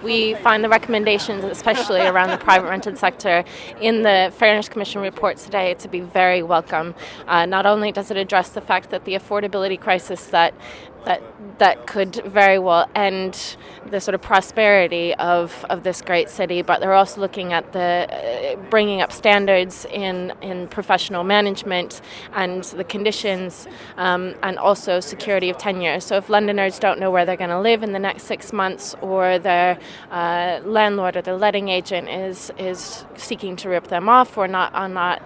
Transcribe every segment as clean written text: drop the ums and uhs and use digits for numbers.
We find the recommendations, especially around the private rented sector, in the Fairness Commission report today to be very welcome. Not only does it address the fact that the affordability crisis that could very well end the sort of prosperity of this great city, but they're also looking at the bringing up standards in professional management and the conditions, and also security of tenure. So if Londoners don't know where they're going to live in the next 6 months, or their landlord or their letting agent is seeking to rip them off, or not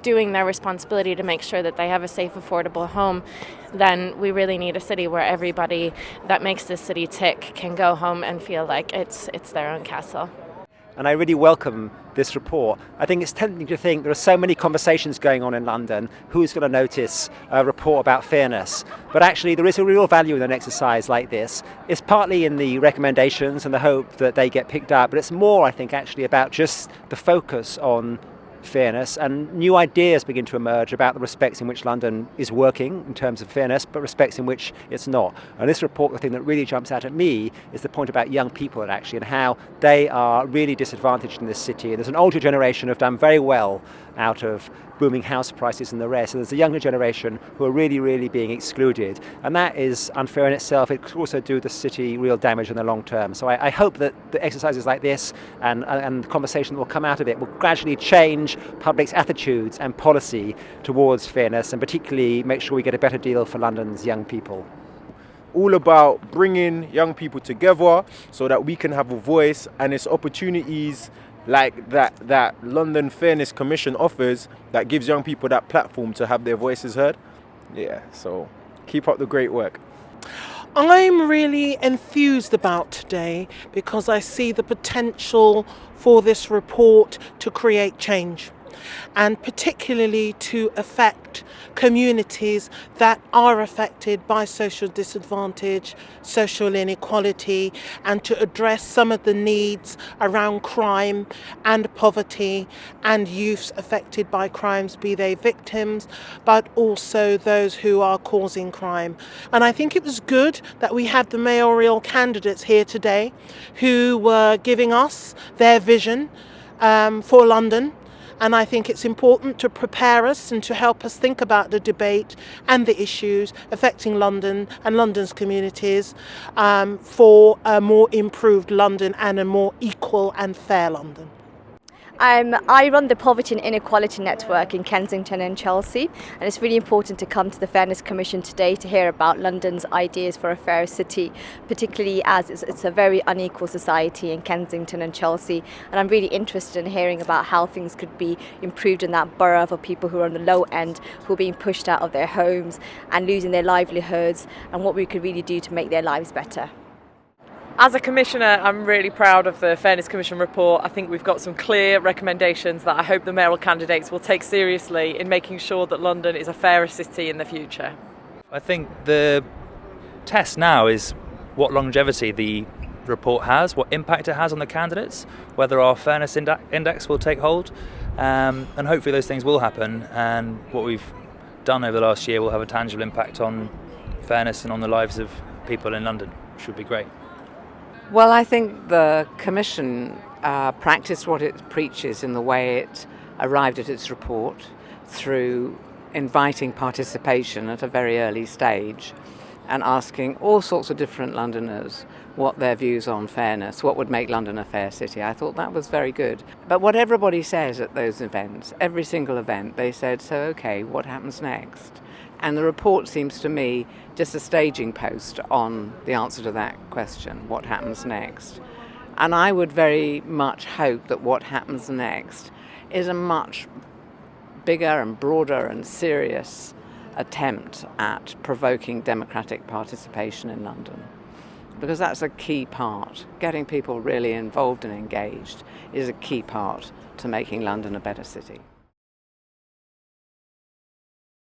doing their responsibility to make sure that they have a safe, affordable home, then we really need a city where everybody that makes this city tick can go home and feel like it's their own castle. And I really welcome this report. I think it's tempting to think there are so many conversations going on in London, who's going to notice a report about fairness? But actually there is a real value in an exercise like this. It's partly in the recommendations and the hope that they get picked up, but it's more, I think, actually about just the focus on fairness, and new ideas begin to emerge about the respects in which London is working in terms of fairness, but respects in which it's not. And this report, the thing that really jumps out at me is the point about young people and how they are really disadvantaged in this city. And there's an older generation who have done very well out of booming house prices and the rest. And there's a younger generation who are really, really being excluded. And that is unfair in itself. It could also do the city real damage in the long term. So I hope that the exercises like this and the conversation that will come out of it will gradually change public's attitudes and policy towards fairness, and particularly make sure we get a better deal for London's young people. All about bringing young people together so that we can have a voice, and it's opportunities like that London Fairness Commission offers that gives young people that platform to have their voices heard. Yeah, so keep up the great work. I'm really enthused about today because I see the potential for this report to create change, and particularly to affect communities that are affected by social disadvantage, social inequality, and to address some of the needs around crime and poverty and youths affected by crimes, be they victims, but also those who are causing crime. And I think it was good that we had the mayoral candidates here today who were giving us their vision for London. And I think it's important to prepare us and to help us think about the debate and the issues affecting London and London's communities, for a more improved London and a more equal and fair London. I run the Poverty and Inequality Network in Kensington and Chelsea, and it's really important to come to the Fairness Commission today to hear about London's ideas for a fairer city, particularly as it's a very unequal society in Kensington and Chelsea, and I'm really interested in hearing about how things could be improved in that borough for people who are on the low end, who are being pushed out of their homes and losing their livelihoods, and what we could really do to make their lives better. As a Commissioner, I'm really proud of the Fairness Commission report. I think we've got some clear recommendations that I hope the mayoral candidates will take seriously in making sure that London is a fairer city in the future. I think the test now is what longevity the report has, what impact it has on the candidates, whether our fairness index will take hold, and hopefully those things will happen, and what we've done over the last year will have a tangible impact on fairness and on the lives of people in London, which would be great. Well, I think the Commission practiced what it preaches in the way it arrived at its report, through inviting participation at a very early stage and asking all sorts of different Londoners what their views on fairness, what would make London a fair city. I thought that was very good. But what everybody says at those events, every single event, they said, so okay, what happens next? And the report seems to me just a staging post on the answer to that question, what happens next? And I would very much hope that what happens next is a much bigger and broader and serious attempt at provoking democratic participation in London. Because that's a key part. Getting people really involved and engaged is a key part to making London a better city.